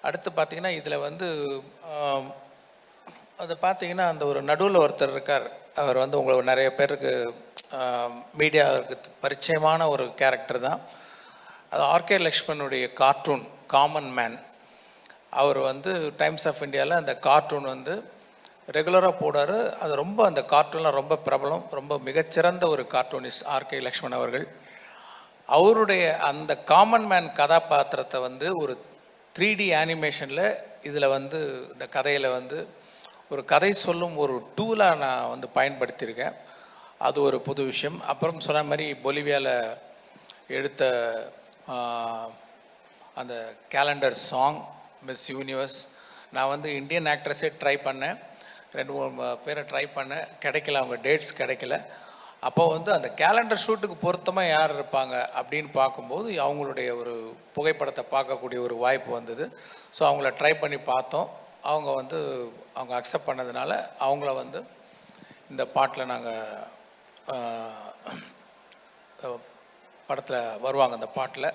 அடுத்து பார்த்தீங்கன்னா இதில் வந்து அதை பார்த்தீங்கன்னா அந்த ஒரு நடுவில் ஒருத்தர் இருக்கார். அவர் வந்து உங்களுக்கு நிறைய பேருக்கு மீடியாவுக்கு பரிச்சயமான ஒரு கேரக்டர் தான். அது ஆர்கே லக்ஷ்மணுடைய கார்ட்டூன் காமன் மேன். அவர் வந்து டைம்ஸ் ஆஃப் இந்தியாவில் அந்த கார்ட்டூன் வந்து ரெகுலராக போடார். அது ரொம்ப அந்த கார்ட்டூன்லாம் ரொம்ப பிரபலம், ரொம்ப மிகச்சிறந்த ஒரு கார்ட்டூனிஸ்ட் ஆர்கே லக்ஷ்மண் அவர்கள். அவருடைய அந்த காமன் மேன் கதாபாத்திரத்தை வந்து ஒரு 3D ஆனிமேஷனில் இதில் வந்து இந்த கதையில் வந்து ஒரு கதை சொல்லும் ஒரு டூலாக நான் வந்து பயன்படுத்தியிருக்கேன். அது ஒரு புது விஷயம். அப்புறம் சொன்ன மாதிரி பொலிவியாவில் எடுத்த அந்த கேலண்டர் சாங் மிஸ் யூனிவர்ஸ், நான் வந்து இந்தியன் ஆக்ட்ரஸே ட்ரை பண்ணேன், 2-3 பேரை ட்ரை பண்ணேன், கிடைக்கல, அவங்க டேட்ஸ் கிடைக்கல. அப்போ வந்து அந்த கேலண்டர் ஷூட்டுக்கு பொருத்தமாக யார் இருப்பாங்க அப்படின்னு பார்க்கும்போது அவங்களுடைய ஒரு புகைப்படத்தை பார்க்கக்கூடிய ஒரு வாய்ப்பு வந்தது. ஸோ அவங்கள ட்ரை பண்ணி பார்த்தோம். அவங்க வந்து அவங்க அக்செப்ட் பண்ணதுனால அவங்கள வந்து இந்த பாட்டில் நாங்கள் படத்தில் வருவாங்க. அந்த பாட்டில்